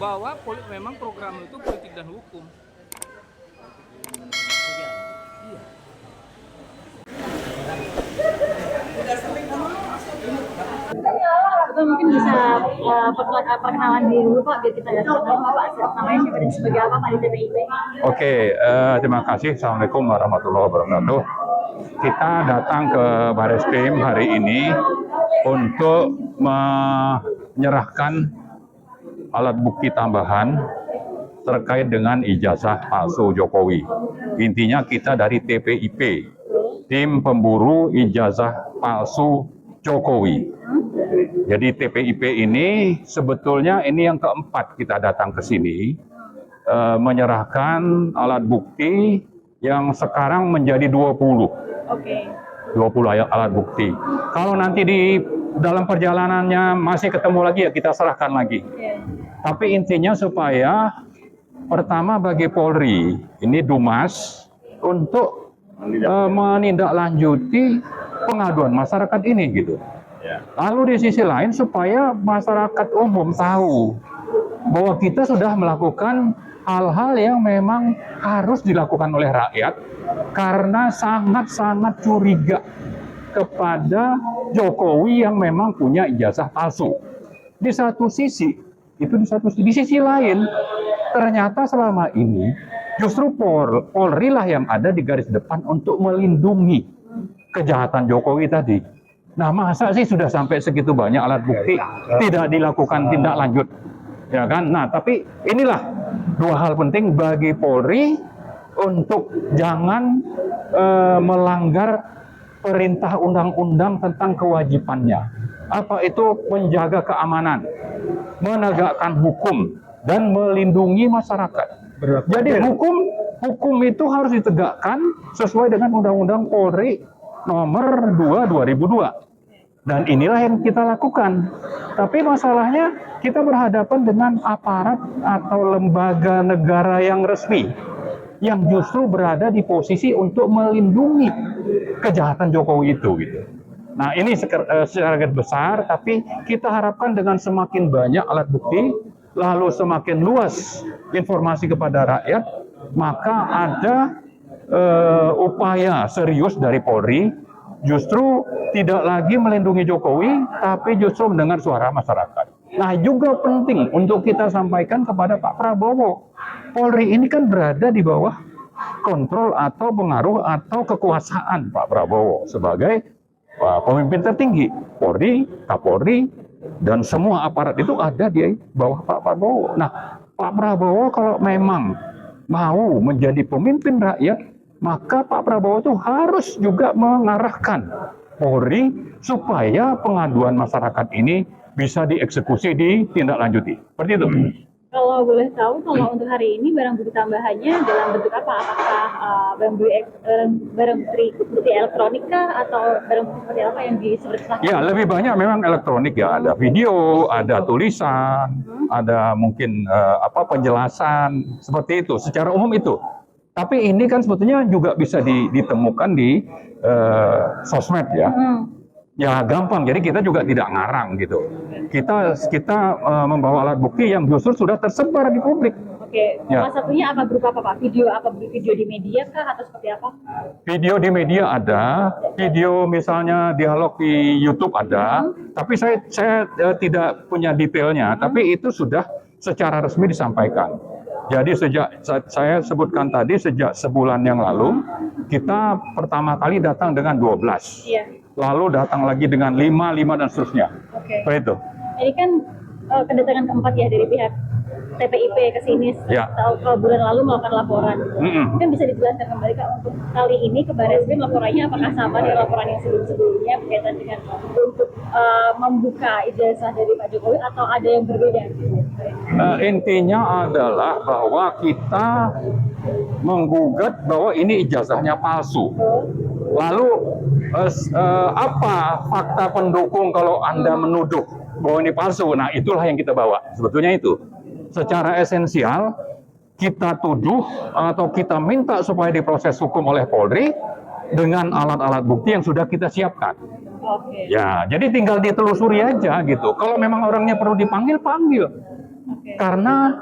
bahwa memang program itu politik dan hukum. Iya. Bapak mungkin bisa perkenalan diri dulu Pak, biar kita lihat Bapak namanya siapa dan sebagai apa Pak di TPIP. Oke, terima kasih. Assalamualaikum warahmatullahi wabarakatuh. Kita datang ke Bareskrim hari ini untuk menyerahkan alat bukti tambahan terkait dengan ijazah palsu Jokowi. Intinya kita dari TPIP, Tim Pemburu Ijazah Palsu Jokowi. Jadi TPIP ini sebetulnya ini yang keempat kita datang ke sini menyerahkan alat bukti yang sekarang menjadi 20. Oke. 20 alat bukti. Kalau nanti di dalam perjalanannya masih ketemu lagi ya kita serahkan lagi. Yeah. Tapi intinya supaya pertama bagi Polri, ini Dumas untuk menindaklanjuti pengaduan masyarakat ini gitu. Lalu di sisi lain supaya masyarakat umum tahu bahwa kita sudah melakukan hal-hal yang memang harus dilakukan oleh rakyat karena sangat-sangat curiga kepada Jokowi yang memang punya ijazah palsu. Di satu sisi, di sisi lain ternyata selama ini justru Polri lah yang ada di garis depan untuk melindungi kejahatan Jokowi tadi. Nah, masa sih sudah sampai segitu banyak alat bukti tidak dilakukan tindak lanjut, ya kan? Nah, tapi inilah dua hal penting bagi Polri untuk jangan melanggar perintah undang-undang tentang kewajibannya. Apa itu? Menjaga keamanan, menegakkan hukum, dan melindungi masyarakat. Jadi hukum itu harus ditegakkan sesuai dengan Undang-Undang Polri nomor 2 2002. Dan inilah yang kita lakukan. Tapi masalahnya kita berhadapan dengan aparat atau lembaga negara yang resmi yang justru berada di posisi untuk melindungi kejahatan Jokowi itu gitu. Nah, ini secara garis besar, tapi kita harapkan dengan semakin banyak alat bukti, lalu semakin luas informasi kepada rakyat, maka ada upaya serius dari Polri justru tidak lagi melindungi Jokowi, tapi justru mendengar suara masyarakat. Nah, juga penting untuk kita sampaikan kepada Pak Prabowo. Polri ini kan berada di bawah kontrol atau pengaruh atau kekuasaan Pak Prabowo sebagai pemimpin tertinggi. Polri, Kapolri, dan semua aparat itu ada di bawah Pak Prabowo. Nah, Pak Prabowo kalau memang mau menjadi pemimpin rakyat, maka Pak Prabowo itu harus juga mengarahkan Polri supaya pengaduan masyarakat ini bisa dieksekusi, ditindaklanjuti. Seperti itu. Kalau boleh tahu, kalau untuk hari ini barang bukti tambahannya dalam bentuk apa? Apakah barang bukti elektronik kah atau barang bukti seperti apa yang disebutkan? Ya, lebih banyak memang elektronik ya. Ada video, ada tulisan, ada mungkin penjelasan seperti itu. Secara umum itu. Tapi ini kan sebetulnya juga bisa ditemukan di sosmed ya. Ya gampang, jadi kita juga tidak ngarang gitu. Kita membawa alat bukti yang justru sudah tersebar di publik. Oke, salah satunya apa berupa apa Pak? Video di media kah atau seperti apa? Video di media ada, video misalnya dialog di YouTube ada, tapi saya tidak punya detailnya, tapi itu sudah secara resmi disampaikan. Jadi sejak saya sebutkan tadi, sejak sebulan yang lalu, kita pertama kali datang dengan 12. Iya. Lalu datang lagi dengan 5 dan seterusnya. Oke. Seperti itu. Ini kan kedatangan keempat ya dari pihak TPIP ke sini setelah bulan lalu melakukan laporan. Mungkin bisa dijelaskan kembali Kak, untuk kali ini ke Bareskrim laporannya apakah sama dengan laporan yang sebelum-sebelumnya berkaitan dengan untuk membuka ijazah dari Pak Jokowi atau ada yang berbeda? Intinya adalah bahwa kita menggugat bahwa ini ijazahnya palsu. Lalu apa fakta pendukung kalau Anda menuduh bahwa ini palsu? Nah, itulah yang kita bawa. Sebetulnya itu. Secara esensial, kita tuduh atau kita minta supaya diproses hukum oleh Polri dengan alat-alat bukti yang sudah kita siapkan. Oke. Ya, jadi tinggal ditelusuri aja gitu. Kalau memang orangnya perlu dipanggil, panggil. Karena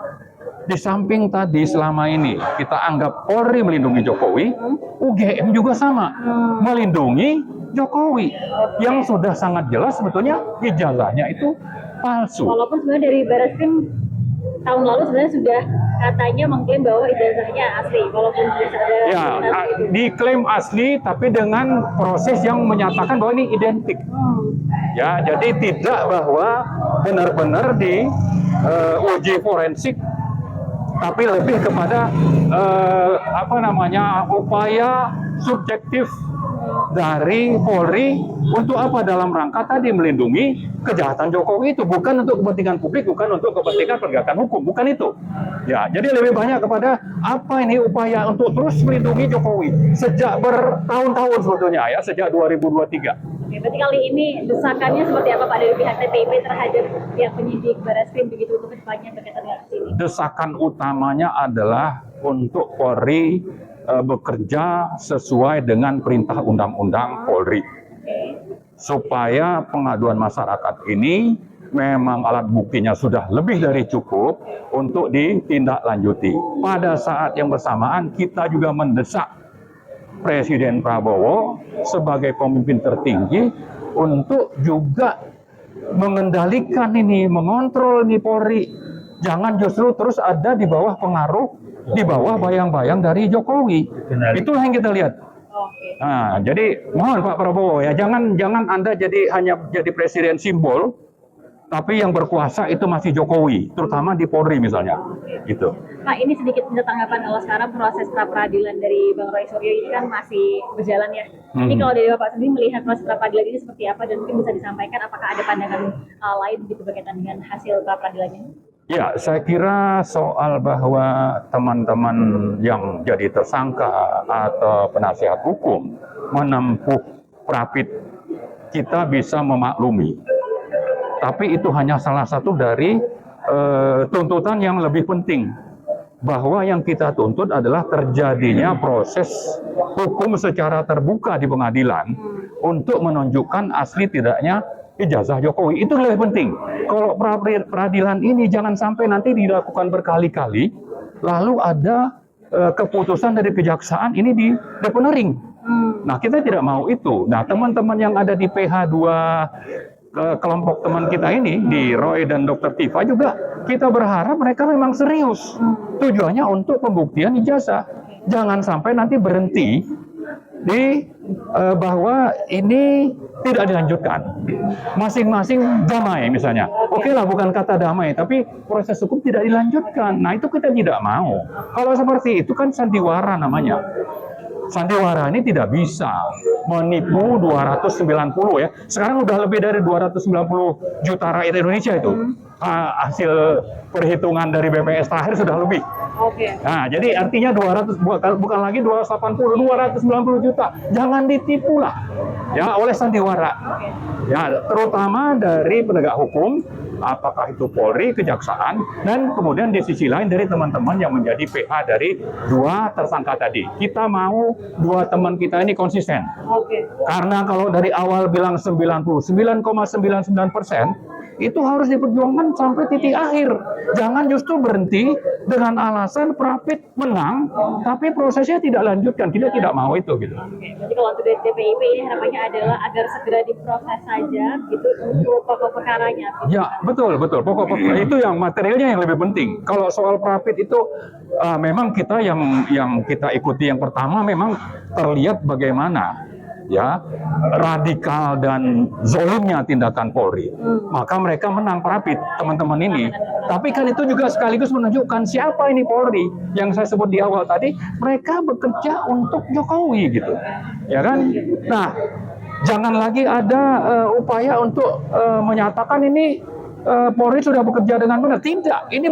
di samping tadi selama ini kita anggap Polri melindungi Jokowi, UGM juga sama melindungi Jokowi, yang sudah sangat jelas sebetulnya ijazahnya itu palsu. Walaupun sebenarnya dari Barreskrim tahun lalu sebenarnya sudah katanya mengklaim bahwa ijazahnya asli, walaupun sudah ada Ya, diklaim asli tapi dengan proses yang menyatakan bahwa ini identik. Ya, jadi tidak bahwa benar-benar di uji forensik, tapi lebih kepada upaya subjektif dari Polri untuk apa, dalam rangka tadi melindungi kejahatan Jokowi itu, bukan untuk kepentingan publik, bukan untuk kepentingan penegakan hukum, bukan itu. Ya, jadi lebih banyak kepada apa ini upaya untuk terus melindungi Jokowi sejak bertahun-tahun sebetulnya ya, sejak 2023. Oke, berarti kali ini desakannya seperti apa Pak dari pihak TPIP terhadap pihak penyidik Barreskrim begitu untuk kedepannya berkaitan dengan ini? Desakan utamanya adalah untuk Polri bekerja sesuai dengan perintah undang-undang Polri, supaya pengaduan masyarakat ini memang alat buktinya sudah lebih dari cukup untuk ditindaklanjuti. Pada saat yang bersamaan kita juga mendesak Presiden Prabowo sebagai pemimpin tertinggi untuk juga mengendalikan ini, mengontrol ini Polri. Jangan justru terus ada di bawah pengaruh, di bawah bayang-bayang dari Jokowi. Itulah yang kita lihat. Nah, jadi mohon Pak Prabowo ya, jangan Anda hanya jadi presiden simbol, tapi yang berkuasa itu masih Jokowi, terutama di Polri misalnya. Gitu. Pak, ini sedikit minta tanggapan kalau sekarang proses pra-peradilan dari Bang Roy Suryo ini kan masih berjalan ya. Ini kalau dari Bapak sendiri melihat proses pra-peradilan ini seperti apa, dan mungkin bisa disampaikan apakah ada pandangan lain gitu berkaitan dengan hasil pra-peradilannya? Ya, saya kira soal bahwa teman-teman yang jadi tersangka atau penasihat hukum menempuh prapit, kita bisa memaklumi. Tapi itu hanya salah satu dari tuntutan yang lebih penting. Bahwa yang kita tuntut adalah terjadinya proses hukum secara terbuka di pengadilan untuk menunjukkan asli tidaknya ijazah Jokowi. Itu lebih penting. Kalau peradilan ini jangan sampai nanti dilakukan berkali-kali, lalu ada keputusan dari kejaksaan ini di deponering. Nah, kita tidak mau itu. Nah, teman-teman yang ada di PH 2 kelompok teman kita ini, di Roy dan Dr. Tifa juga, kita berharap mereka memang serius. Tujuannya untuk pembuktian ijazah. Jangan sampai nanti berhenti di bahwa ini tidak dilanjutkan. Masing-masing damai misalnya. Oke lah, bukan kata damai, tapi proses hukum tidak dilanjutkan. Nah, itu kita tidak mau. Kalau seperti itu kan sandiwara namanya. Sandiwara ini tidak bisa menipu 290 ya. Sekarang udah lebih dari 290 juta rakyat Indonesia itu. Hasil perhitungan dari BPS terakhir sudah lebih. Nah, jadi artinya 200 bukan lagi 280, 290 juta. Jangan ditipu lah ya oleh sandiwara. Ya, terutama dari penegak hukum, apakah itu Polri, kejaksaan, dan kemudian di sisi lain dari teman-teman yang menjadi PH dari dua tersangka tadi. Kita mau dua teman kita ini konsisten. Karena kalau dari awal bilang 99,99%, itu harus diperjuangkan sampai titik akhir. Jangan justru berhenti dengan alasan prapit menang, tapi prosesnya tidak lanjutkan. Kita tidak mau itu gitu. Jadi kalau untuk dari TPIP ini harapannya adalah agar segera diproses saja gitu untuk pokok perkaranya. Gitu. Ya, betul. Pokok itu yang materialnya yang lebih penting. Kalau soal prapit itu memang kita yang kita ikuti yang pertama memang terlihat bagaimana ya radikal dan zolimnya tindakan Polri. Maka mereka menang prapit teman-teman ini. Tapi kan itu juga sekaligus menunjukkan siapa ini Polri yang saya sebut di awal tadi. Mereka bekerja untuk Jokowi gitu, ya kan? Nah, jangan lagi ada upaya untuk menyatakan ini Polri sudah bekerja dengan benar. Tidak, ini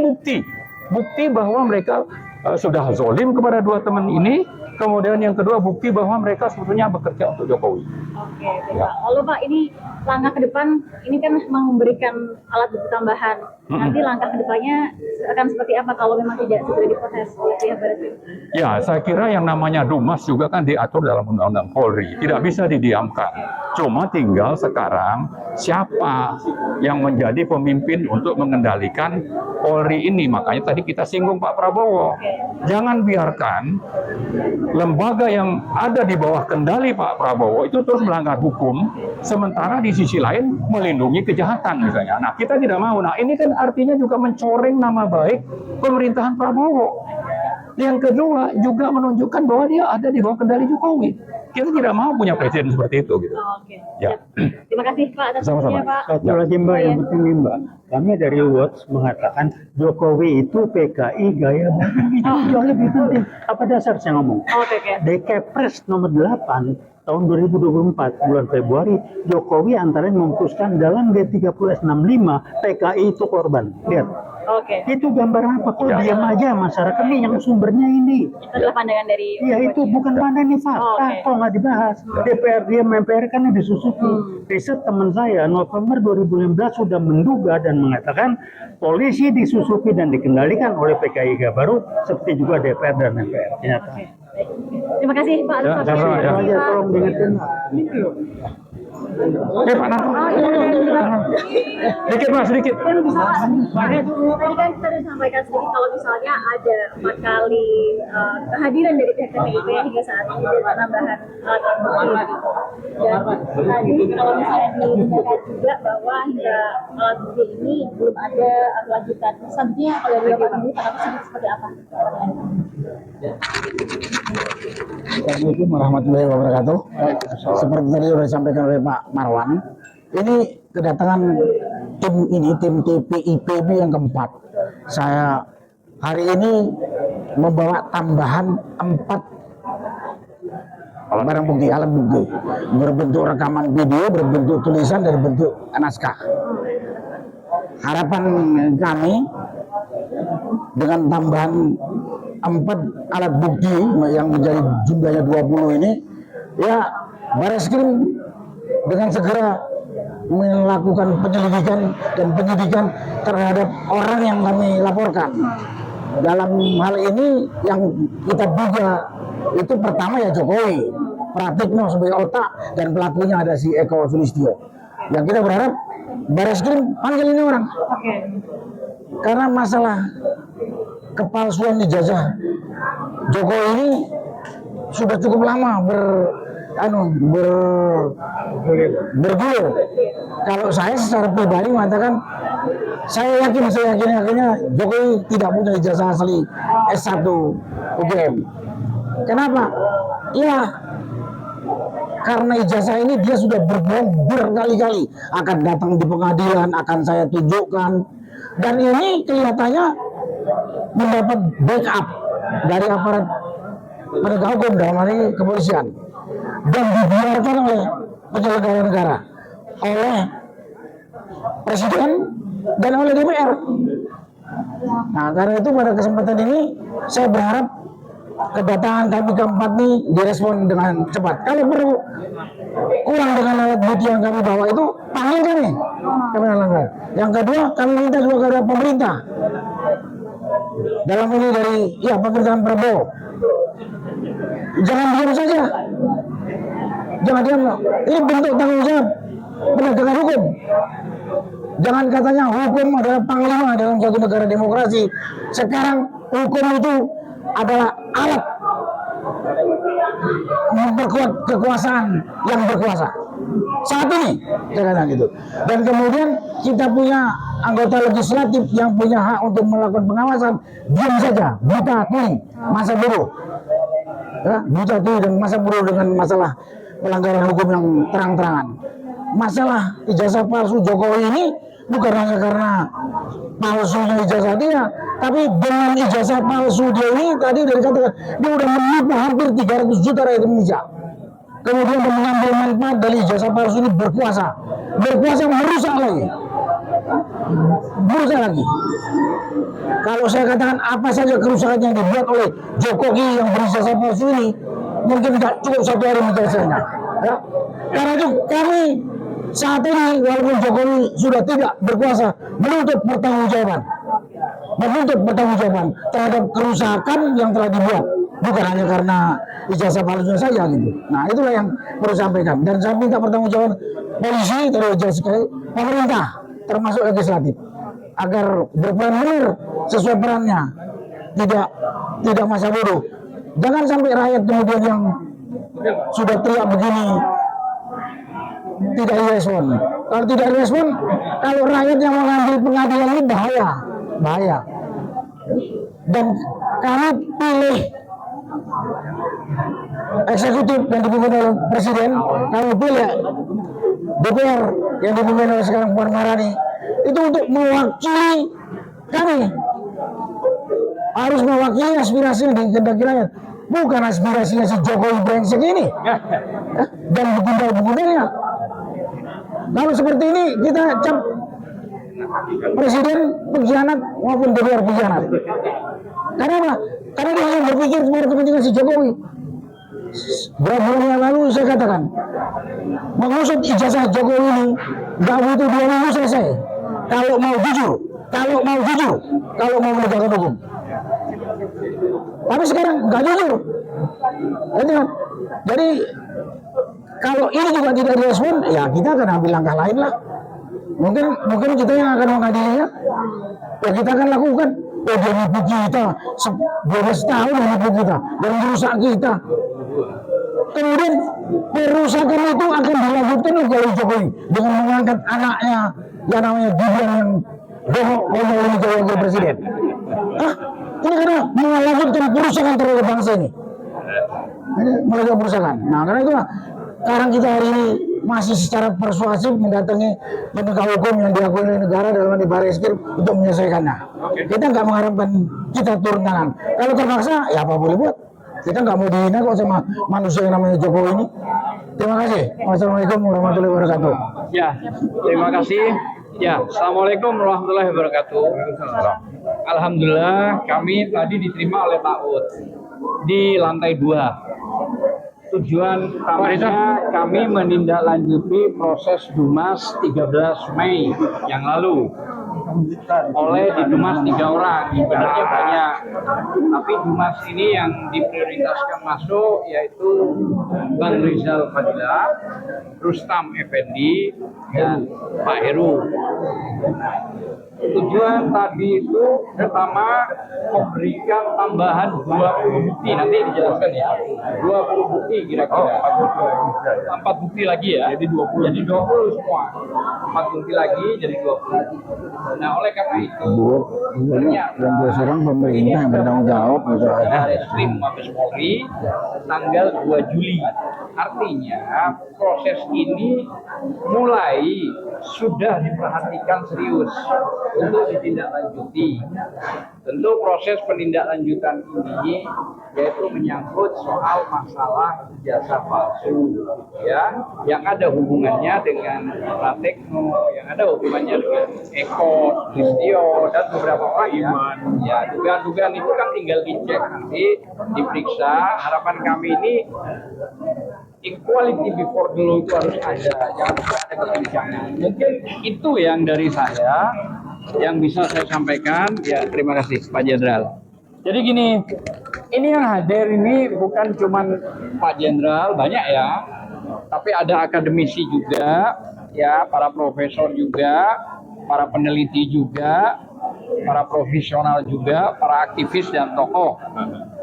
bukti bahwa mereka sudah zolim kepada dua teman ini. Kemudian yang kedua, bukti bahwa mereka sebetulnya bekerja untuk Jokowi. Oke, ya. Lalu Pak, ini langkah ke depan ini kan memang memberikan alat bukti tambahan. Nanti langkah ke depannya akan seperti apa kalau memang tidak segera diproses oleh pihak Barreskrim? Ya, saya kira yang namanya Dumas juga kan diatur dalam Undang-Undang Polri, tidak bisa didiamkan. Cuma tinggal sekarang siapa yang menjadi pemimpin untuk mengendalikan Polri ini. Makanya tadi kita singgung Pak Prabowo. Jangan biarkan lembaga yang ada di bawah kendali Pak Prabowo itu terus melanggar hukum, sementara di sisi lain melindungi kejahatan misalnya. Nah, kita tidak mau. Nah, ini kan artinya juga mencoreng nama baik pemerintahan Prabowo. Yang kedua juga menunjukkan bahwa dia ada di bawah kendali Jokowi. Kita tidak mau punya presiden seperti itu gitu. Oke. Ya. Terima kasih Pak atas Sama-sama. waktunya, Pak. Satu lagi Mbak, yang penting nih Mbak, kami dari Watch mengatakan Jokowi itu PKI gaya baru. Itu jauh lebih penting. Apa dasar saya ngomong? Oke. Di Kepres nomor 8 tahun 2024 bulan Februari, Jokowi antara lain memutuskan dalam G30S65 PKI itu korban. Lihat. Oke. Itu gambaran apa? Kok Ya. diam aja masyarakat ini yang sumbernya ini. Itu adalah pandangan dari Iya itu bukan pandang ini fakta, Oke. kok nggak dibahas. DPR dia MPR kan disusupi. Riset teman saya November 2015 sudah menduga dan mengatakan polisi disusupi dan dikendalikan oleh PKI baru seperti juga DPR dan MPR. Ternyata. Oke. Baik. Terima kasih Pak atas Ya, waktunya. sama-sama, ya. Terima kasih, Pak. Tolong diingetin. Pak Narto. Sedikit Mas, sedikit. Tadi kan kita sudah sampaikan sedikit kalau misalnya ada 4 kali kehadiran dari pihak TPIP hingga saat ini dan penambahan alat bukti. Dan tadi kalau misalnya dinyatakan juga bahwa hingga alat bukti ini belum ada lanjutan. Selanjutnya kalau dari Bapak Ibu tanggapan seperti apa? Assalamualaikum warahmatullahi wabarakatuh. Seperti tadi sudah disampaikan oleh Pak Marwan, ini kedatangan tim TPIP yang keempat. Saya hari ini membawa tambahan 4 barang bukti, alat bukti, berbentuk rekaman video, berbentuk tulisan, dan berbentuk naskah. Harapan kami dengan tambahan 4 alat bukti yang menjadi jumlahnya 20 ini, ya Barreskrim dengan segera melakukan penyelidikan dan penyidikan terhadap orang yang kami laporkan. Dalam hal ini yang kita duga itu pertama ya Jokowi, Pratikno sebagai otak, dan pelakunya ada si Eko Sulistyo. Yang kita berharap Barreskrim panggil ini orang. Oke. Karena masalah kepalsuan ijazah Jokowi ini sudah cukup lama bergulir. Kalau saya secara pribadi mengatakan, saya yakinnya Jokowi tidak punya ijazah asli S1 UGM. Kenapa? Ya, karena ijazah ini dia sudah berbohong berkali-kali, akan datang di pengadilan, akan saya tunjukkan, dan ini kelihatannya mendapat backup dari aparat penegak hukum dalam hal ini kepolisian, dan dibiarkan oleh penyelenggara negara, oleh presiden dan oleh DPR. Nah, karena itu pada kesempatan ini saya berharap kedatangan kami keempat ini direspon dengan cepat. Kalau perlu kurang dengan alat bukti yang kami bawa itu, panggil kami. Yang kedua, kami minta juga kepada pemerintah, dalam ini dari pemerintahan Prabowo, jangan diam saja, jangan diam. Ini bentuk tanggung jawab penegakan hukum. Jangan katanya hukum adalah panglima dalam suatu negara demokrasi. Sekarang hukum itu adalah alat memperkuat kekuasaan yang berkuasa. Saat ini, saya katakan gitu. Dan kemudian kita punya anggota legislatif yang punya hak untuk melakukan pengawasan, diam saja, buta tuli, masa buruh, ya, buta tuli dan masa buruh dengan masalah pelanggaran hukum yang terang-terangan. Masalah ijazah palsu Jokowi ini bukan hanya karena palsunya ijazah dia, tapi dengan ijazah palsu dia ini tadi dari katakan dia udah menipu hampir 300 juta rakyat Indonesia. Kemudian dia mengambil manfaat dari ijazah palsu ini, berkuasa merusak lagi. Kalau saya katakan apa saja kerusakan yang dibuat oleh Jokowi yang berijazah palsu ini, mungkin tidak cukup 1 hari menyelesaikannya. Ya. Karena itu kami saat ini walaupun Jokowi sudah tidak berkuasa, menuntut pertanggungjawaban terhadap kerusakan yang telah dibuat, bukan hanya karena ijazah palsunya saja gitu. Nah itulah yang perlu sampaikan, dan saya minta pertanggungjawaban polisi, terus pemerintah termasuk legislatif agar berperan benar sesuai perannya, tidak masa bodoh. Jangan sampai rakyat kemudian yang sudah teriak begini tidak direspon. Kalau tidak direspon, kalau rakyat yang mengambil pengadilan ini bahaya. Dan kami pilih eksekutif yang dipimpin oleh presiden, kami pilih DPR yang dipimpin oleh sekarang Puan Maharani, itu untuk mewakili kami, harus mewakili aspirasi yang dikehendaki rakyat, bukan aspirasinya si Jokowi brengsek ini dan begundal-begundalnya. Kalau seperti ini kita cap presiden pengkhianat maupun DPR pengkhianat. Karena apa? Karena dia hanya berpikir pada kepentingan si Jokowi. Berapa bulan yang lalu saya katakan, maksud ijazah Jokowi ini nggak butuh 2 minggu selesai. Kalau mau jujur, kalau mau menegakkan hukum. Tapi sekarang nggak jujur. Jadi kalau ini juga tidak direspon, ya kita akan ambil langkah lain lah. Mungkin kita yang akan mengadilinya. Ya kita akan lakukan. Dia nipu kita 12 tahun, dia nipu kita dan merusak kita. Kemudian perusakan itu akan dilanjutkan oleh Jokowi dengan mengangkat anaknya yang namanya Gibran yang bohong ini jadi wakil presiden. Ini karena melanjutkan perusakan terhadap bangsa ini. Ini melakukan perusakan. Nah karena itulah sekarang kita hari ini masih secara persuasif mendatangi penegak hukum yang diakui oleh negara dalam hal Barreskrim untuk menyelesaikannya. Kita nggak mengharapkan kita turun tangan. Kalau terpaksa, ya apa boleh buat. Kita nggak mau dihina kok sama manusia yang namanya Jokowi ini. Terima kasih. Wassalamualaikum warahmatullahi wabarakatuh. Ya, terima kasih. Ya, assalamualaikum warahmatullahi wabarakatuh. Alhamdulillah kami tadi diterima oleh Pak Ud di lantai 2. Tujuan utamanya kami menindaklanjuti proses Dumas 13 Mei yang lalu oleh di Dumas 3 orang, sebenarnya banyak, tapi Dumas ini yang diprioritaskan masuk yaitu Bang Rizal Fadila, Rustam Effendi, dan Pak Heru. Tujuan tadi itu pertama memberikan tambahan 20 bukti, nanti dijelaskan ya, 20 bukti kira-kira, 4 bukti lagi ya, jadi 20 semua, 4 bukti lagi jadi 20. Nah oleh karena itu Dan sekarang pemerintah yang bertanggung jawab Barreskrim Mabes Polri tanggal 2 Juli. Artinya proses ini mulai sudah diperhatikan serius untuk ditindaklanjuti. Tentu proses penindaklanjutan ini yaitu menyangkut soal masalah ijazah palsu, ya, yang ada hubungannya dengan Pratekno, yang ada hubungannya dengan Eko, Listio, dan beberapa orang ya. Ya, dugaan-dugaan itu kan tinggal dicek nanti, diperiksa. Harapan kami ini equality before the law itu harus ada, jangan ada kebijakan. Mungkin itu yang dari saya yang bisa saya sampaikan. Ya, terima kasih Pak Jenderal. Jadi gini, ini yang hadir ini bukan cuman Pak Jenderal, banyak ya, tapi ada akademisi juga, ya, para profesor juga, para peneliti juga, para profesional juga, para aktivis dan tokoh.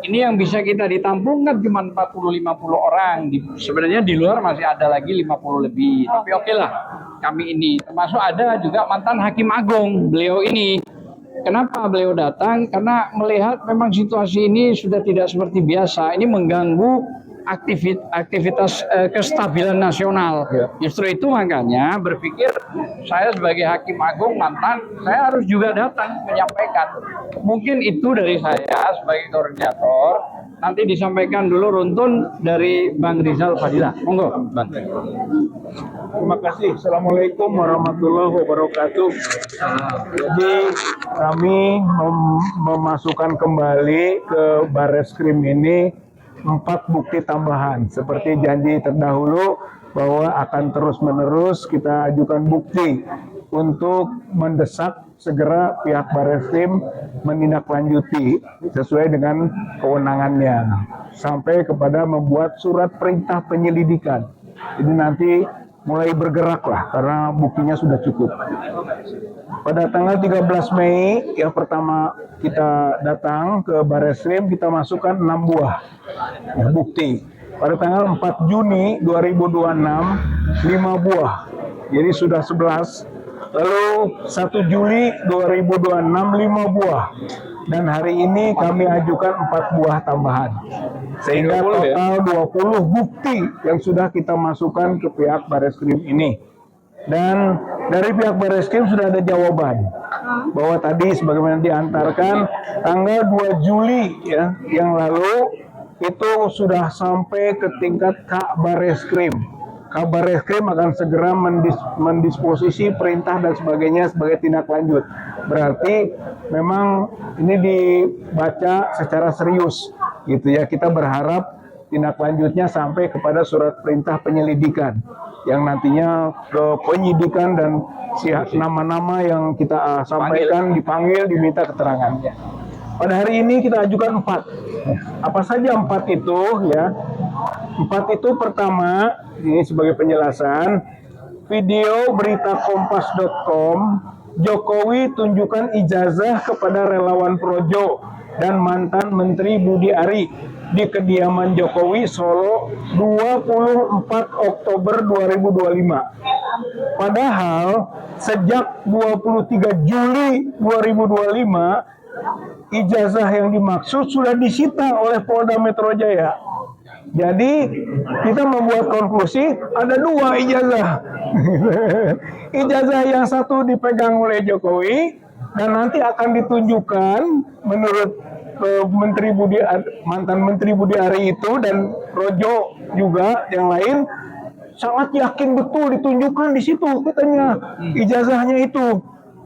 Ini yang bisa kita ditampung kan cuma 40-50 orang. Sebenarnya di luar masih ada lagi 50 lebih. Tapi oke lah, kami ini termasuk ada juga mantan Hakim Agung. Beliau ini, kenapa beliau datang? Karena melihat memang situasi ini sudah tidak seperti biasa. Ini mengganggu aktivitas kestabilan nasional. Justru itu makanya berpikir saya sebagai Hakim Agung mantan, saya harus juga datang menyampaikan. Mungkin itu dari saya sebagai koordinator. Nanti disampaikan dulu runtun dari Bang Rizal Fadila. Monggo, Bang. Terima kasih. Assalamualaikum warahmatullahi wabarakatuh. Jadi kami memasukkan kembali ke Barreskrim ini 4 bukti tambahan. Seperti janji terdahulu, bahwa akan terus-menerus kita ajukan bukti untuk mendesak segera pihak Barreskrim menindaklanjuti sesuai dengan kewenangannya sampai kepada membuat surat perintah penyelidikan. Jadi nanti mulai bergeraklah karena buktinya sudah cukup. Pada tanggal 13 Mei yang pertama kita datang ke Barreskrim, kita masukkan 6 buah bukti. Pada tanggal 4 Juni 2026 5 buah. Jadi sudah 11. Lalu 1 Juli 2026 5 buah. Dan hari ini kami ajukan 4 buah tambahan. Sehingga total 20 bukti yang sudah kita masukkan ke pihak Barreskrim ini. Dan dari pihak Barreskrim sudah ada jawaban bahwa tadi sebagaimana diantarkan tanggal 2 Juli ya yang lalu itu sudah sampai ke tingkat Kabar Reskrim. Kabar Reskrim akan segera mendisposisi perintah dan sebagainya sebagai tindak lanjut. Berarti memang ini dibaca secara serius gitu ya. Kita berharap tindak lanjutnya sampai kepada surat perintah penyelidikan yang nantinya ke penyidikan dan nama-nama yang kita sampaikan dipanggil diminta keterangannya. Pada hari ini kita ajukan 4. Apa saja 4 itu ya? 4 itu pertama, ini sebagai penjelasan, video berita kompas.com, Jokowi tunjukkan ijazah kepada relawan Projo dan mantan Menteri Budi Ari di kediaman Jokowi Solo 24 Oktober 2025. Padahal sejak 23 Juli 2025 ijazah yang dimaksud sudah disita oleh Polda Metro Jaya. Jadi kita membuat konklusi ada 2 ijazah. Ijazah yang satu dipegang oleh Jokowi dan nanti akan ditunjukkan menurut mantan Menteri Budi Ari itu dan Projo juga yang lain sangat yakin betul ditunjukkan di situ katanya ijazahnya itu.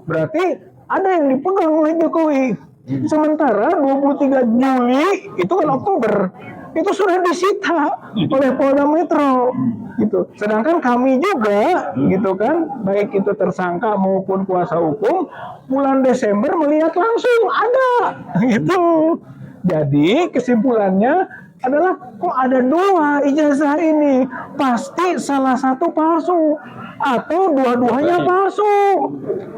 Berarti ada yang dipegang oleh Jokowi. Sementara 23 Juli itu kan Oktober itu sudah disita oleh Polda Metro gitu. Sedangkan kami juga gitu kan, baik itu tersangka maupun kuasa hukum bulan Desember melihat langsung ada gitu. Jadi kesimpulannya adalah kok ada 2 ijazah ini, pasti salah satu palsu atau dua-duanya palsu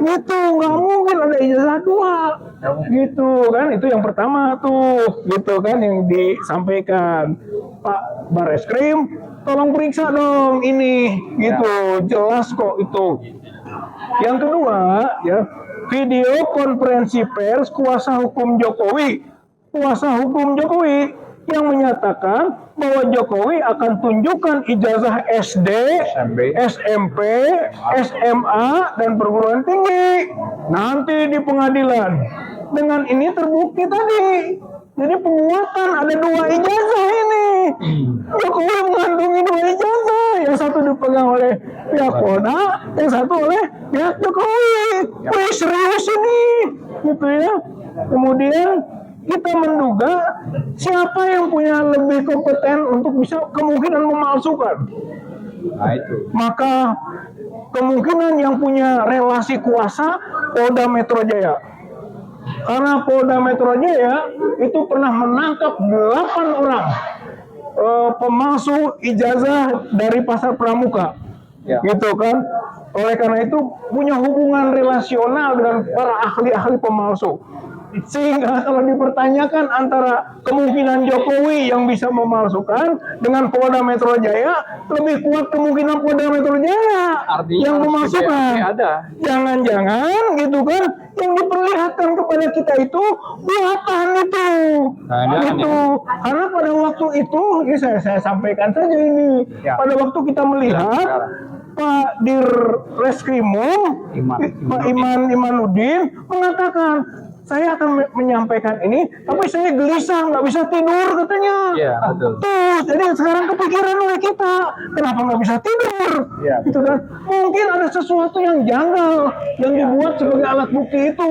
gitu, nggak mungkin ada ijazah 2 gitu kan. Itu yang pertama tuh gitu kan yang disampaikan Pak Barreskrim, tolong periksa dong ini gitu, jelas kok itu. Yang kedua ya, video konferensi pers kuasa hukum Jokowi yang menyatakan bahwa Jokowi akan tunjukkan ijazah SD, SMP, SMA, dan perguruan tinggi nanti di pengadilan. Dengan ini terbukti tadi. Jadi penguatan ada 2 ijazah ini. Jokowi mengandungi 2 ijazah. Yang satu dipegang oleh pihak Polda, yang satu oleh pihak Jokowi. Wih, serius ini. Gitu ya. Kemudian kita menduga siapa yang punya lebih kompeten untuk bisa kemungkinan memalsukan. Nah, itu. Maka kemungkinan yang punya relasi kuasa Polda Metro Jaya. Karena Polda Metro Jaya itu pernah menangkap 8 orang pemalsu ijazah dari Pasar Pramuka. Gitu kan. Oleh karena itu punya hubungan relasional dengan para ahli-ahli pemalsu. Sehingga kalau dipertanyakan antara kemungkinan Jokowi yang bisa memalsukan dengan Polda Metro Jaya, lebih kuat kemungkinan Polda Metro Jaya artinya yang memalsukan. Jangan-jangan gitu kan, yang diperlihatkan kepada kita itu buatan itu. Gitu. Karena pada waktu itu, ini saya sampaikan saja ini. Pada waktu kita melihat Pak Dir Reskrimum, Pak Imanuddin mengatakan, saya akan menyampaikan ini, tapi saya gelisah, nggak bisa tidur katanya. Iya, betul. Tuh, jadi sekarang kepikiran oleh kita, kenapa nggak bisa tidur? Iya, gitu kan? Mungkin ada sesuatu yang janggal yang dibuat sebagai alat bukti itu.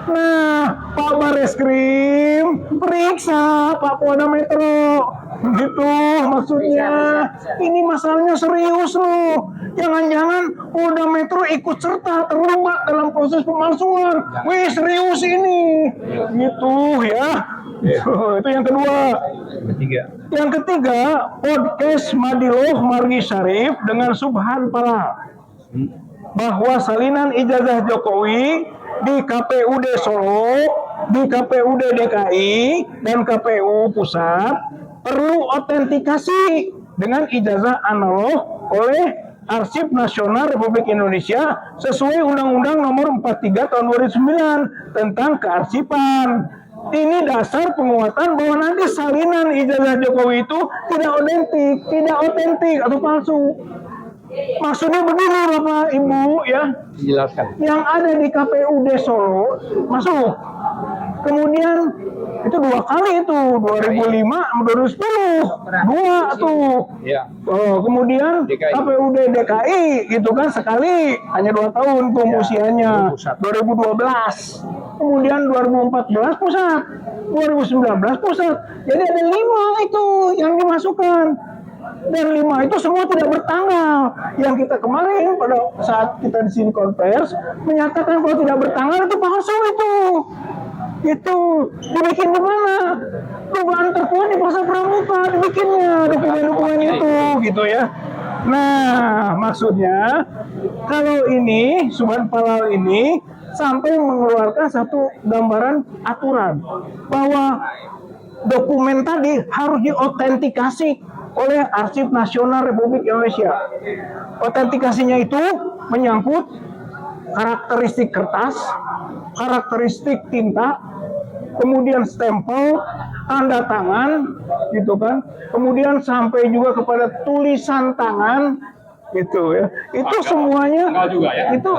Nah, Pak Bareskrim periksa Pak Polda Metro. Gitu maksudnya. Ini masalahnya serius loh. Jangan-jangan Polda Metro ikut serta terlibat dalam proses pemalsuan. Wih, serius ini. Gitu ya. Itu yang kedua. Yang ketiga, podcast Madiloh Margi Syarif dengan Subhan Pala bahwa salinan ijazah Jokowi di KPUD Solo, di KPUD DKI, dan KPU Pusat perlu otentikasi dengan ijazah analog oleh Arsip Nasional Republik Indonesia sesuai Undang-Undang Nomor 43 Tahun 2009 tentang kearsipan. Ini dasar penguatan bahwa nanti salinan ijazah Jokowi itu tidak otentik atau palsu. Maksudnya begini Bapak Ibu ya, Jelaskan. yang ada di KPUD Solo masuk. Kemudian itu 2 kali itu 2005 2010 2 tuh. Ya. Kemudian DKI. KPUD DKI gitu kan sekali hanya 2 tahun tuh usianya 2012. Kemudian 2014 pusat, 2019 pusat. Jadi ada 5 itu yang dimasukkan. Dan 5 itu semua tidak bertanggal. Yang kita kemarin pada saat kita di sini konvers menyatakan kalau tidak bertanggal itu palsu itu. Itu dibikin di mana? Dugaan terkuat di Pasar Pramuka dibikinnya dokumen-dokumen itu gitu ya. Nah, maksudnya kalau ini Subhan Palal ini sampai mengeluarkan satu gambaran aturan bahwa dokumen tadi harus diautentikasi oleh Arsip Nasional Republik Indonesia. Autentikasinya itu menyangkut karakteristik kertas, karakteristik tinta, kemudian stempel, tanda tangan, gitu kan. Kemudian sampai juga kepada tulisan tangan, gitu ya. Itu semuanya, itu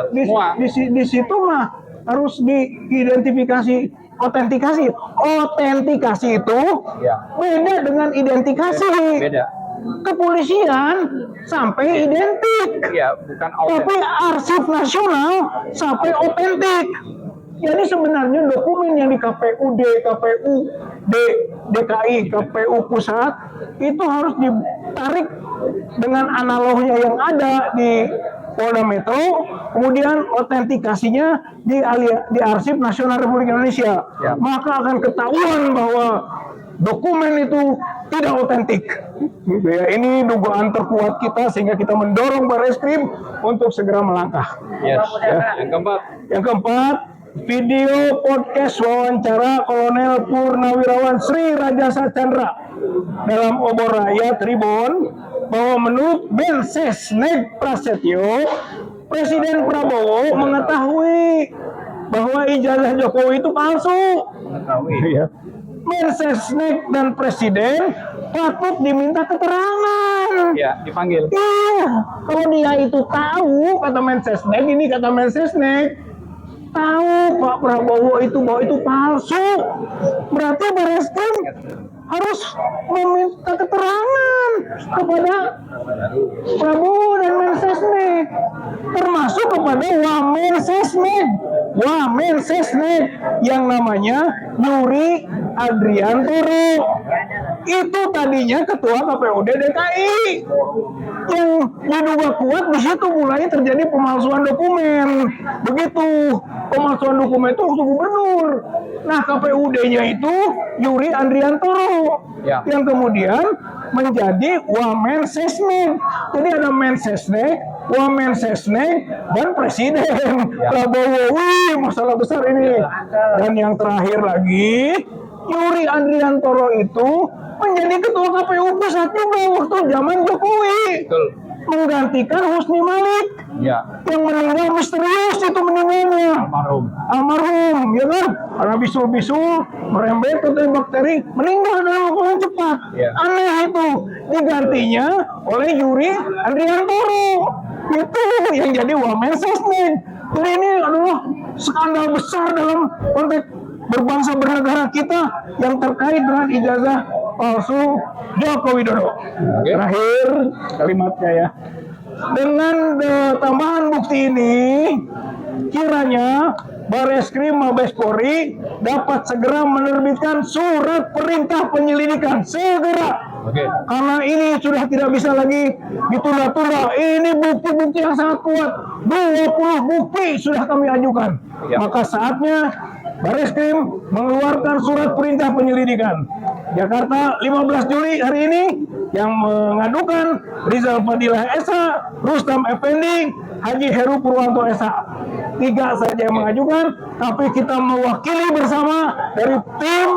di situ mah harus diidentifikasi. Autentikasi itu beda dengan identifikasi. Beda. Kepolisian sampai identik, Bukan tapi Arsip Nasional sampai otentik. Jadi sebenarnya dokumen yang di KPUD, KPUD DKI, KPU Pusat itu harus ditarik dengan analognya yang ada di Polda Metro, kemudian autentikasinya di Arsip Nasional Republik Indonesia. Maka akan ketahuan bahwa dokumen itu tidak otentik. Gitu ya. Ini dugaan terkuat kita sehingga kita mendorong Bareskrim untuk segera melangkah. Yes. Ya. Yang keempat, video podcast wawancara Kolonel Purnawirawan Sri Rajasa Chandra dalam obor rakyat Tribun bahwa menurut Mensesnek Prasetyo, Presiden Prabowo mengetahui bahwa ijazah Jokowi itu palsu. Mensesnek dan Presiden patut diminta keterangan. Ya, dipanggil. Iya, kalau dia itu tahu, kata Mensesnek, ini kata Mensesnek, tahu Pak Prabowo itu bahwa itu palsu, berarti Bareskrim harus meminta keterangan kepada Prabowo dan Mensesnek, termasuk kepada Wamensesnek yang namanya Yuri Adriantoro. Itu tadinya ketua KPUD DKI yang diduga kuat di situ mulai terjadi pemalsuan dokumen. Begitu pemalsuan dokumen itu waktu gubernur. Nah, KPUD-nya itu Yuri Andriantoro yang kemudian menjadi Wamensesnek. Jadi ada Mensesnek, Wamensesnek, dan Presiden Prabowo. Wih, masalah besar ini. Dan yang terakhir lagi, Yuri Andriantoro itu menjadi ketua KPU Pusat juga waktu zaman Jokowi. Menggantikan Husni Malik yang meninggal misterius itu meninggalnya. Almarhum, ya kan? Karena bisul-bisul merembet ke bakteri, meninggal dalam waktu yang cepat. Aneh itu. Digantinya oleh Yuri Andriantoro. Itu yang jadi Wamensesnek. Jadi ini adalah skandal besar dalam konteks berbangsa bernegara kita yang terkait dengan ijazah palsu Joko Widodo. Terakhir kalimatnya ya. Dengan tambahan bukti ini, kiranya Bareskrim Mabes Polri dapat segera menerbitkan surat perintah penyelidikan segera. Karena ini sudah tidak bisa lagi ditunda-tunda. Ini bukti-bukti yang sangat kuat. 20 bukti sudah kami ajukan. Maka saatnya Bareskrim mengeluarkan surat perintah penyelidikan. Jakarta 15 Juli hari ini yang mengadukan Rizal Fadilah Esa, Rustam Effendi, Haji Heru Purwanto Esa. 3 saja yang mengajukan, tapi kita mewakili bersama dari tim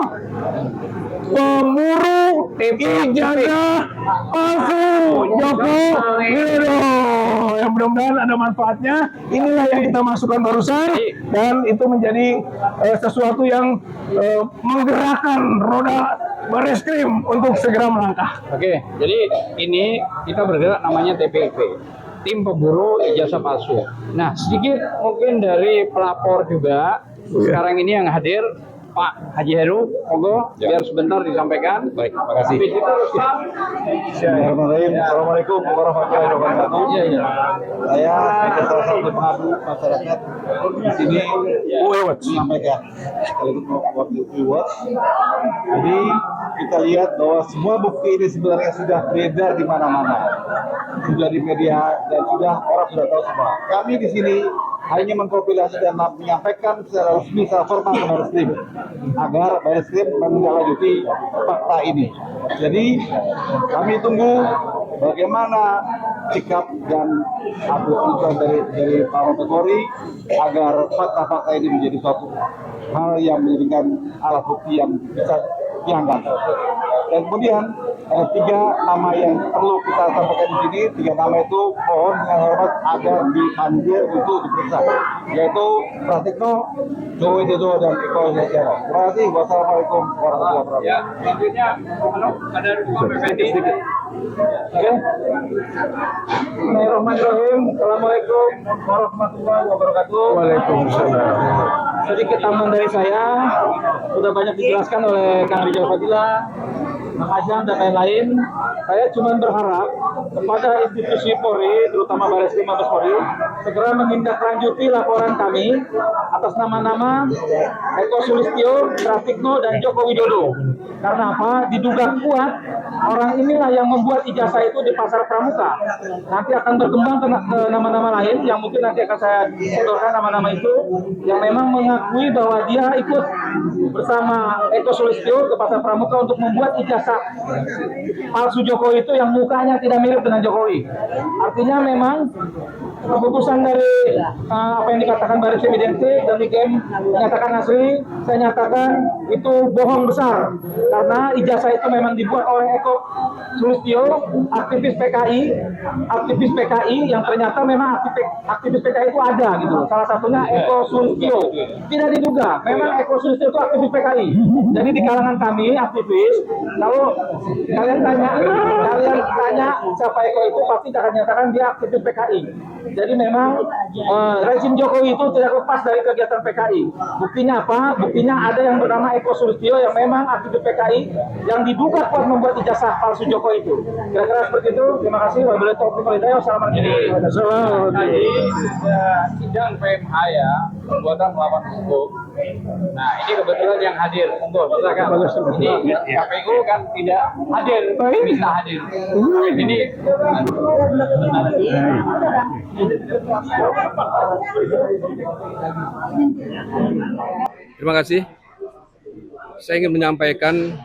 pemburu ijazah palsu Joko Widodo. Yang mudah-mudahan ada manfaatnya. Inilah yang kita masukkan barusan, dan itu menjadi sesuatu yang menggerakkan roda Bareskrim untuk segera melangkah. Oke, jadi ini kita bergerak namanya TPIP, tim pemburu ijazah palsu. Nah, sedikit mungkin dari pelapor juga sekarang ini yang hadir, Pak Haji Heru, monggo biar sebentar disampaikan. Baik, terima kasih. Assalamualaikum warahmatullahi wabarakatuh. Saya sebagai salah satu pengadu masyarakat di sini menyampaikan sekaligus wakil reward. Jadi kita lihat bahwa semua bukti ini sebenarnya sudah beredar di mana-mana, sudah di media dan orang sudah tahu semua. Kami di sini hanya mengkompilasi dan menyampaikan secara resmi, secara formal ke Bareskrim agar Bareskrim menindaklanjuti fakta ini. Jadi kami tunggu bagaimana sikap dan keputusan dari Pak Kapolri agar fakta-fakta ini menjadi suatu hal yang menjadikan alat bukti yang bisa diangkat. Dan kemudian ada 3 nama yang perlu kita sampaikan di sini. 3 nama itu mohon dengan hormat agar dipanggil untuk diperiksa, yaitu Pratikno, Joko Widodo, dan Eko Setiano. Terima kasih. Wassalamualaikum warahmatullahi wabarakatuh. Ya, selanjutnya ada Pak Effendi. Oke. Bismillahirrahmanirrahim. Assalamualaikum warahmatullahi wabarakatuh. Waalaikumsalam. Sedikit tambahan dari saya, sudah banyak dijelaskan oleh Kang Rizal Fadilah, Mang Ajam, dan lain-lain. Saya cuma berharap kepada institusi Polri, terutama Bareskrim Mabes Polri, segera menindaklanjuti laporan kami atas nama-nama Eko Sulistyo, Pratikno, dan Joko Widodo. Karena apa? Diduga kuat orang inilah yang membuat ijazah itu di Pasar Pramuka. Nanti akan berkembang ke nama-nama lain yang mungkin nanti akan saya sodorkan nama-nama itu, yang memang mengakui bahwa dia ikut bersama Eko Sulistyo ke Pasar Pramuka untuk membuat ijazah palsu Jokowi itu yang mukanya tidak mirip dengan Jokowi. Artinya memang keputusan dari apa yang dikatakan Bareskrim identik, demikian menyatakan asli, saya nyatakan itu bohong besar, karena ijazah itu memang dibuat oleh Eko Sulistyo, aktivis PKI yang ternyata memang aktivis PKI itu ada gitu. Salah satunya Eko Sulistyo. Tidak diduga, memang Eko Sulistyo itu aktivis PKI. Jadi di kalangan kami aktivis, kalau kalian tanya siapa Eko itu, pasti akan nyatakan dia aktivis PKI. Jadi memang rezim Jokowi itu tidak lepas dari kegiatan PKI. Buktinya apa? Buktinya ada yang bernama Eko Sulistyo yang memang aktivis PKI yang diduga kuat membuat ijazah palsu Jokowi itu. Kira-kira seperti itu. Terima kasih. Wabillahi taufiq wal hidayah. Wassalamualaikum. Jadi sidang PMH ya, perbuatan melawan hukum. Nah, ini kebetulan yang hadir. Monggo, silakan. Ini KPU kan tidak hadir, minta hadir. Ini terima kasih. Saya ingin menyampaikan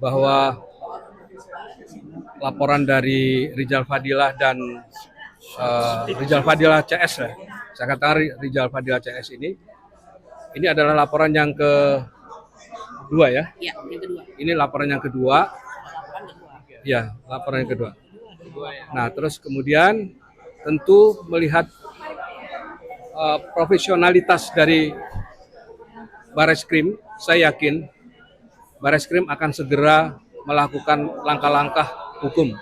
bahwa laporan dari Rizal Fadilah dan Rizal Fadilah CS, saya katakan Rizal Fadilah CS ini adalah laporan yang kedua ya? Iya, yang kedua. Ini laporan yang kedua. Ya, laporan yang kedua. Nah, terus kemudian tentu melihat profesionalitas dari Bareskrim, saya yakin Bareskrim akan segera melakukan langkah-langkah hukum.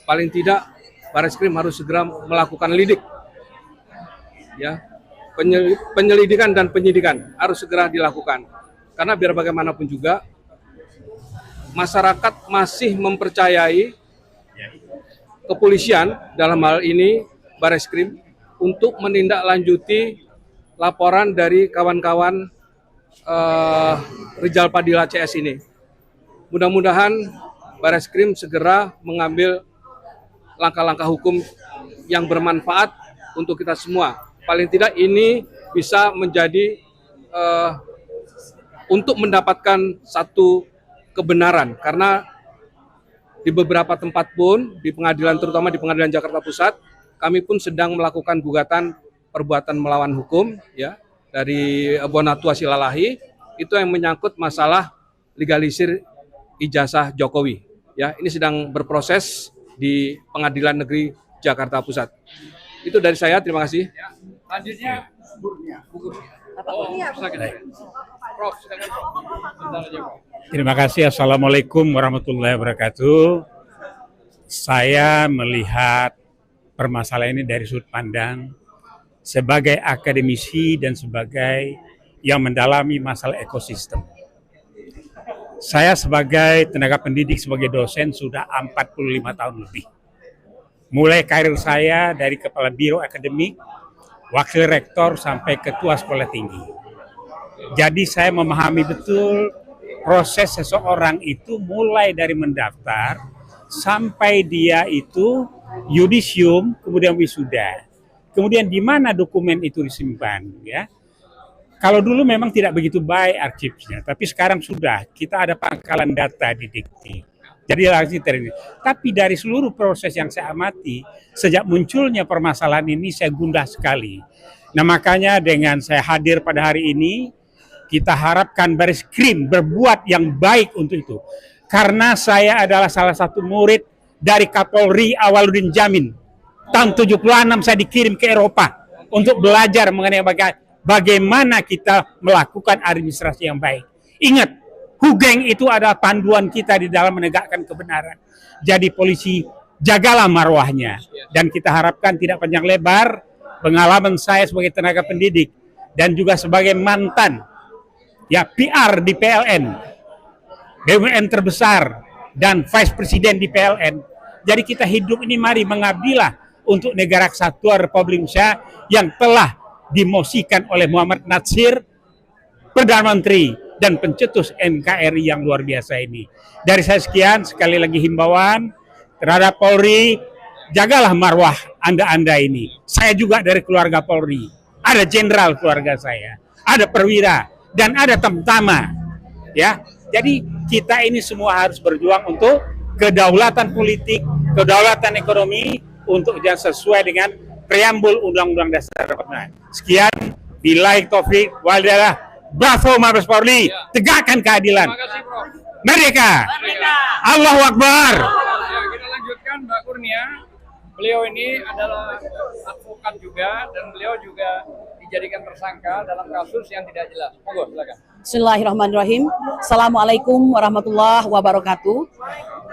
Paling tidak Bareskrim harus segera melakukan lidik, ya, penyelidikan dan penyidikan harus segera dilakukan. Karena biar bagaimanapun juga masyarakat masih mempercayai kepolisian, dalam hal ini Bareskrim, untuk menindaklanjuti laporan dari kawan-kawan Rizal Fadila CS ini. Mudah-mudahan Bareskrim segera mengambil langkah-langkah hukum yang bermanfaat untuk kita semua. Paling tidak ini bisa menjadi untuk mendapatkan satu kebenaran, karena di beberapa tempat pun di pengadilan, terutama di Pengadilan Jakarta Pusat, kami pun sedang melakukan gugatan perbuatan melawan hukum ya dari Bonatua Silalahi, itu yang menyangkut masalah legalisir ijazah Jokowi. Ya, ini sedang berproses di Pengadilan Negeri Jakarta Pusat. Itu dari saya, terima kasih. Ya, selanjutnya Prof, silakan. Terima kasih. Assalamualaikum warahmatullahi wabarakatuh. Saya melihat permasalahan ini dari sudut pandang sebagai akademisi dan sebagai yang mendalami masalah ekosistem. Saya sebagai tenaga pendidik, sebagai dosen sudah 45 tahun lebih. Mulai karir saya dari kepala biro akademik, wakil rektor sampai ketua sekolah tinggi. Jadi saya memahami betul proses seseorang itu mulai dari mendaftar sampai dia itu yudisium, kemudian wisuda. Kemudian di mana dokumen itu disimpan, ya. Kalau dulu memang tidak begitu baik arsipnya, tapi sekarang sudah, kita ada pangkalan data di Dikti. Jadi tapi dari seluruh proses yang saya amati, sejak munculnya permasalahan ini saya gundah sekali. Nah, makanya dengan saya hadir pada hari ini, kita harapkan Bareskrim berbuat yang baik untuk itu. Karena saya adalah salah satu murid dari Kapolri Awaludin Jamin. Tahun 76 saya dikirim ke Eropa untuk belajar mengenai bagaimana kita melakukan administrasi yang baik. Ingat, Hugeng itu adalah panduan kita di dalam menegakkan kebenaran. Jadi polisi, jagalah marwahnya. Dan kita harapkan tidak panjang lebar, pengalaman saya sebagai tenaga pendidik dan juga sebagai mantan ya PR di PLN, BUMN terbesar dan Vice Presiden di PLN. Jadi kita hidup ini mari mengabdilah untuk negara kesatuan Republik Indonesia yang telah dimosikan oleh Muhammad Natsir, Perdana Menteri dan pencetus NKRI yang luar biasa ini. Dari saya sekian, sekali lagi himbauan terhadap Polri, jagalah marwah Anda ini. Saya juga dari keluarga Polri, ada jenderal keluarga saya, ada perwira, dan ada tamtama, ya. Jadi kita ini semua harus berjuang untuk kedaulatan politik, kedaulatan ekonomi, untuk yang sesuai dengan preambul Undang-Undang Dasar 45. Sekian, billahi taufik wal hidayah. Bravo Mabes Polri, tegakkan keadilan. Terima kasih, Prof. Merdeka! Allahu Akbar! Ya, kita lanjutkan Mbak Kurnia. Beliau ini adalah advokat juga dan beliau juga dijadikan tersangka dalam kasus yang tidak jelas. Monggo, silakan. Bismillahirrahmanirrahim. Assalamualaikum warahmatullahi wabarakatuh.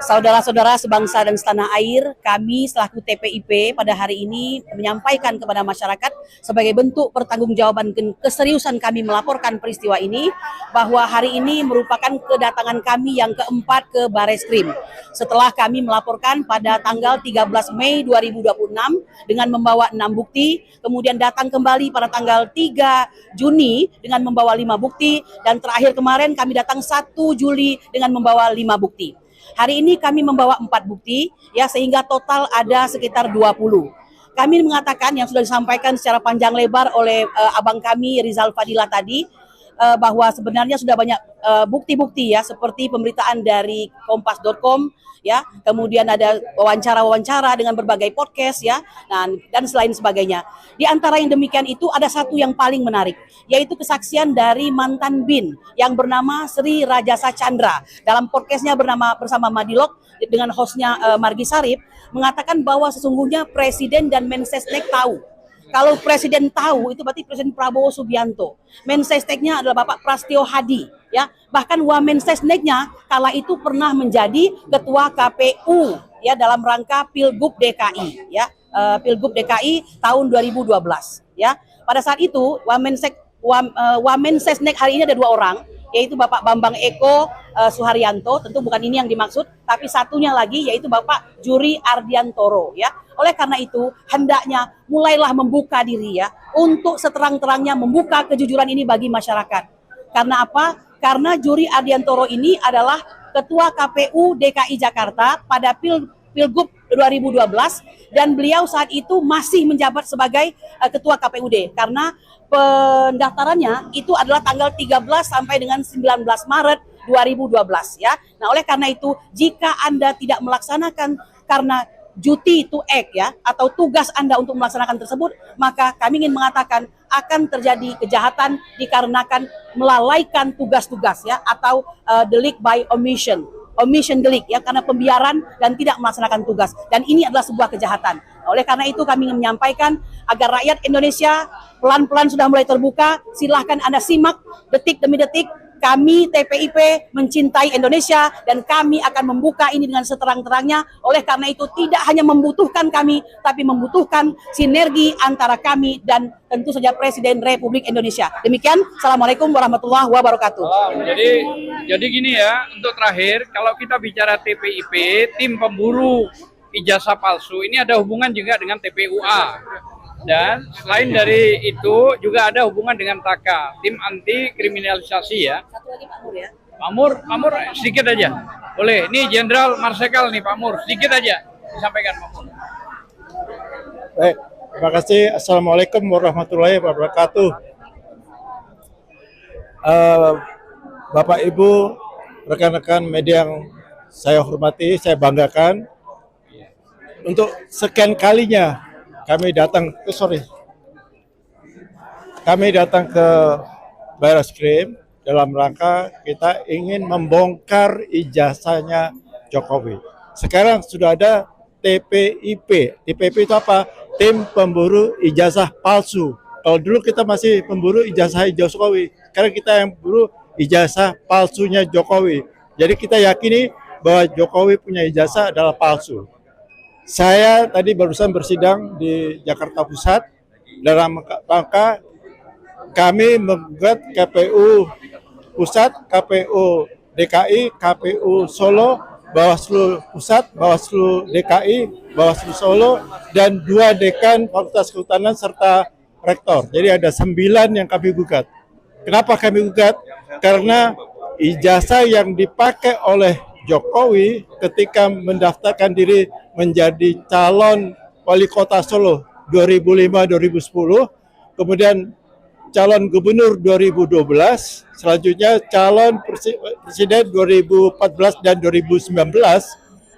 Saudara-saudara sebangsa dan setanah air, kami selaku TPIP pada hari ini menyampaikan kepada masyarakat sebagai bentuk pertanggungjawaban keseriusan kami melaporkan peristiwa ini, bahwa hari ini merupakan kedatangan kami yang keempat ke Bareskrim. Setelah kami melaporkan pada tanggal 13 Mei 2026 dengan membawa 6 bukti, kemudian datang kembali pada tanggal 3 Juni dengan membawa 5 bukti, dan terakhir kemarin kami datang 1 Juli dengan membawa 5 bukti. Hari ini kami membawa 4 bukti, ya, sehingga total ada sekitar 20. Kami mengatakan yang sudah disampaikan secara panjang lebar oleh abang kami Rizal Fadila tadi, bahwa sebenarnya sudah banyak bukti-bukti, ya, seperti pemberitaan dari Kompas.com, ya, kemudian ada wawancara-wawancara dengan berbagai podcast, ya, dan selain sebagainya. Di antara yang demikian itu ada satu yang paling menarik, yaitu kesaksian dari mantan BIN yang bernama Sri Rajasa Chandra. Dalam podcastnya bersama Madilog dengan hostnya Margi Sarip, mengatakan bahwa sesungguhnya Presiden dan Mensesnek tahu. Kalau Presiden tahu, itu berarti Presiden Prabowo Subianto. Mensesneknya adalah Bapak Prasetyo Hadi, ya. Bahkan Wamensesneknya kala itu pernah menjadi ketua KPU, ya, dalam rangka Pilgub DKI, ya. Pilgub DKI tahun 2012, ya. Pada saat itu Wamensesnek hari ini ada 2 orang, yaitu Bapak Bambang Eko Suharyanto, tentu bukan ini yang dimaksud, tapi satunya lagi yaitu Bapak Juri Ardiantoro, ya. Oleh karena itu, hendaknya mulailah membuka diri ya, untuk seterang-terangnya membuka kejujuran ini bagi masyarakat. Karena apa? Karena Juri Ardiantoro ini adalah Ketua KPU DKI Jakarta pada Pilgub 2012 dan beliau saat itu masih menjabat sebagai Ketua KPUD karena pendaftarannya itu adalah tanggal 13 sampai dengan 19 Maret 2012 ya. Nah, oleh karena itu jika Anda tidak melaksanakan karena duty to act ya atau tugas Anda untuk melaksanakan tersebut, maka kami ingin mengatakan akan terjadi kejahatan dikarenakan melalaikan tugas-tugas ya atau delik by omission delik ya, karena pembiaran dan tidak melaksanakan tugas, dan ini adalah sebuah kejahatan. Oleh karena itu kami ingin menyampaikan agar rakyat Indonesia pelan-pelan sudah mulai terbuka. Silahkan Anda simak detik demi detik. Kami TPIP mencintai Indonesia dan kami akan membuka ini dengan seterang-terangnya. Oleh karena itu tidak hanya membutuhkan kami, tapi membutuhkan sinergi antara kami dan tentu saja Presiden Republik Indonesia. Demikian, Assalamualaikum warahmatullahi wabarakatuh. Jadi gini ya, untuk terakhir, kalau kita bicara TPIP, tim pemburu ijazah palsu, ini ada hubungan juga dengan TPUA. Dan selain dari itu juga ada hubungan dengan TAKA, tim anti kriminalisasi ya. Satu lagi Pak Mur ya. Pak Mur sedikit aja. Boleh. Ini Jenderal Marsikal nih Pak Mur, sedikit aja disampaikan Pak Mur. Baik, terima kasih. Assalamualaikum warahmatullahi wabarakatuh. Bapak Ibu, rekan-rekan media yang saya hormati, saya banggakan. Untuk sekian kalinya kami datang ke Barreskrim dalam rangka kita ingin membongkar ijazahnya Jokowi. Sekarang sudah ada TPIP. TPIP itu apa? Tim Pemburu Ijazah Palsu. Kalau dulu kita masih pemburu ijazah Jokowi, sekarang kita yang pemburu ijazah palsunya Jokowi. Jadi kita yakini bahwa Jokowi punya ijazah adalah palsu. Saya tadi barusan bersidang di Jakarta Pusat dalam rangka kami menggugat KPU Pusat, KPU DKI, KPU Solo, Bawaslu Pusat, Bawaslu DKI, Bawaslu Solo, dan 2 dekan Fakultas Kehutanan serta rektor. Jadi ada 9 yang kami gugat. Kenapa kami gugat? Karena ijazah yang dipakai oleh Jokowi ketika mendaftarkan diri menjadi calon wali kota Solo 2005-2010, kemudian calon gubernur 2012, selanjutnya calon presiden 2014 dan 2019,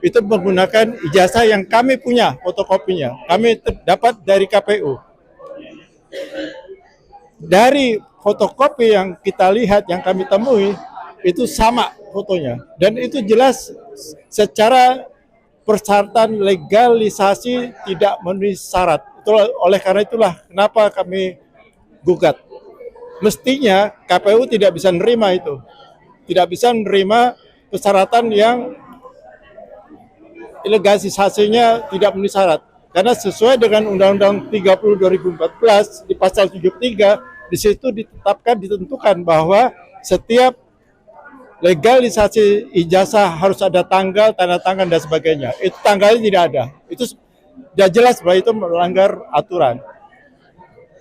itu menggunakan ijazah yang kami punya fotokopinya, kami dapat dari KPU. Dari fotokopi yang kita lihat, yang kami temui, itu sama fotonya, dan itu jelas secara persyaratan legalisasi tidak memenuhi syarat. Oleh karena itulah kenapa kami gugat. Mestinya KPU tidak bisa menerima itu, tidak bisa menerima persyaratan yang legalisasinya tidak memenuhi syarat, karena sesuai dengan Undang-Undang 30 2014 di pasal 73, di situ ditentukan bahwa setiap legalisasi ijazah harus ada tanggal, tanda tangan, dan sebagainya. Itu tanggalnya tidak ada. Itu sudah jelas bahwa itu melanggar aturan.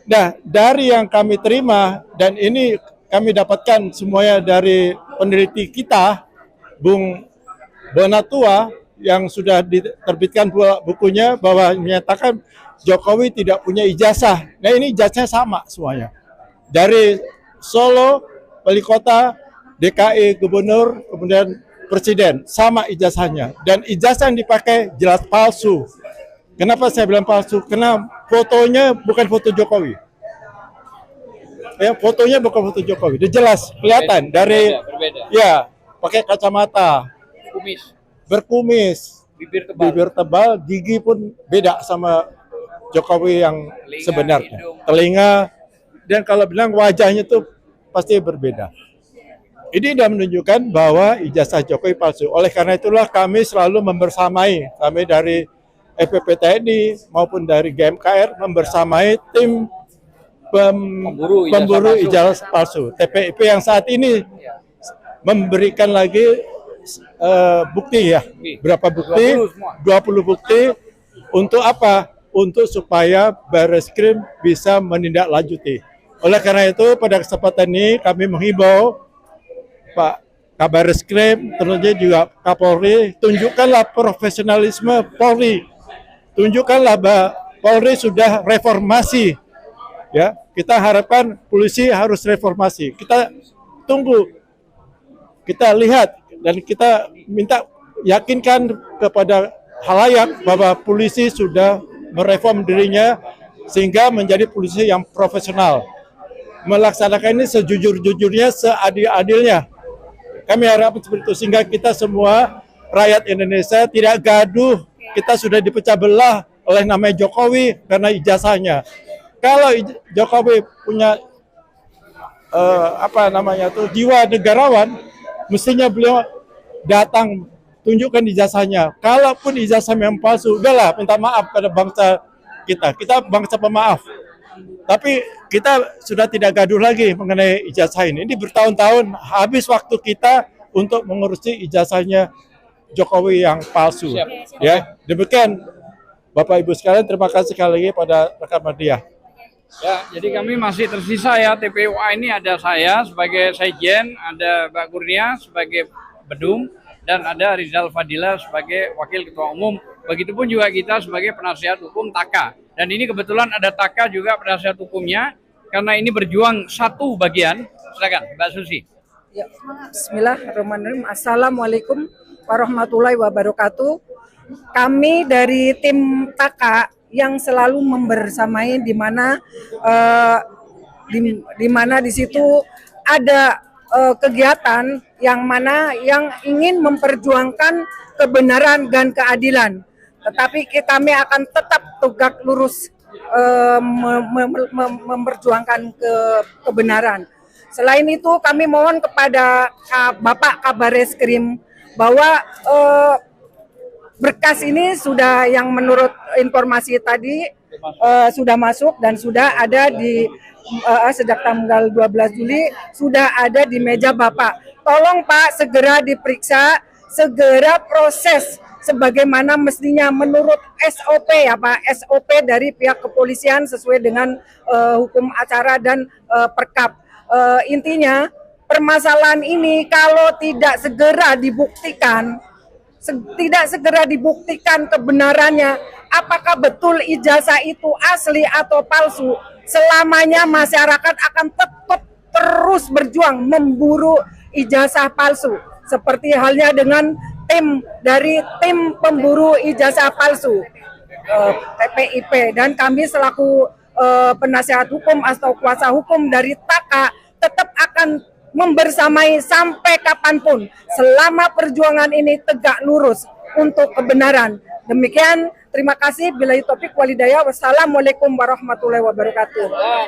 Nah, dari yang kami terima, dan ini kami dapatkan semuanya dari peneliti kita, Bung Bonatua, yang sudah diterbitkan bukunya, bahwa menyatakan Jokowi tidak punya ijazah. Nah, ini ijazahnya sama semuanya. Dari Solo, wali kota, DKI, gubernur, kemudian presiden, sama ijazahnya. Dan ijazah yang dipakai jelas palsu. Kenapa saya bilang palsu? Karena fotonya bukan foto Jokowi. Ya, fotonya bukan foto Jokowi. Dia jelas kelihatan dari berbeda. Ya, pakai kacamata, berkumis, bibir tebal, gigi pun beda sama Jokowi yang sebenarnya. Telinga, dan kalau bilang wajahnya tuh pasti berbeda. Ini sudah menunjukkan bahwa ijazah Jokowi palsu. Oleh karena itulah kami selalu membersamai, kami dari FPP TNI maupun dari GMKR membersamai tim pemburu ijazah palsu. TPIP yang saat ini memberikan lagi bukti ya. Berapa bukti? 20 bukti Untuk apa? Untuk supaya Barreskrim bisa menindaklanjuti. Oleh karena itu pada kesempatan ini kami menghimbau Pak Kabar Reskrim, tentunya juga Kapolri, tunjukkanlah profesionalisme Polri, tunjukkanlah bahwa Polri sudah reformasi, ya. Kita harapkan polisi harus reformasi. Kita tunggu, kita lihat dan kita minta yakinkan kepada halayak bahwa polisi sudah mereform dirinya sehingga menjadi polisi yang profesional, melaksanakan ini sejujur-jujurnya, seadil-adilnya. Kami harap seperti itu sehingga kita semua rakyat Indonesia tidak gaduh. Kita sudah dipecah belah oleh namanya Jokowi karena ijazahnya. Kalau Jokowi punya jiwa negarawan, mestinya beliau datang tunjukkan ijazahnya. Kalaupun ijazah memang palsu, udahlah minta maaf pada bangsa kita. Kita bangsa pemaaf. Tapi kita sudah tidak gaduh lagi mengenai ijazah ini. Ini bertahun-tahun habis waktu kita untuk mengurusi ijazahnya Jokowi yang palsu. Ya, demikian Bapak Ibu sekalian, terima kasih sekali lagi pada rekan media. Ya, jadi kami masih tersisa ya, TPUA ini ada saya sebagai Sekjen, ada Mbak Kurnia sebagai Bedum, dan ada Rizal Fadila sebagai Wakil Ketua Umum. Begitupun juga kita sebagai penasihat hukum TAKA. Dan ini kebetulan ada TAKA juga penasihat hukumnya, karena ini berjuang satu bagian. Silakan Mbak Susi. Ya, Bismillahirrahmanirrahim. Assalamualaikum warahmatullahi wabarakatuh. Kami dari tim TAKA yang selalu membersamai di mana di situ ada kegiatan yang mana yang ingin memperjuangkan kebenaran dan keadilan. Tetapi kami akan tetap tegak lurus memperjuangkan kebenaran. Selain itu kami mohon kepada Bapak Kabar Reskrim bahwa berkas ini sudah, yang menurut informasi tadi sudah masuk dan sudah ada di sejak tanggal 12 Juli sudah ada di meja Bapak. Tolong Pak segera diperiksa, segera proses sebagaimana mestinya menurut SOP ya Pak, SOP dari pihak kepolisian sesuai dengan hukum acara dan Perkap. Intinya permasalahan ini kalau tidak segera dibuktikan kebenarannya, apakah betul ijazah itu asli atau palsu, selamanya masyarakat akan tetap terus berjuang memburu ijazah palsu. Seperti halnya dengan tim pemburu ijazah palsu TPIP, dan kami selaku penasihat hukum atau kuasa hukum dari TAKA tetap akan membersamai sampai kapanpun selama perjuangan ini tegak lurus untuk kebenaran. Demikian, terima kasih. Billahi taufik walhidayah. Wassalamualaikum warahmatullahi wabarakatuh.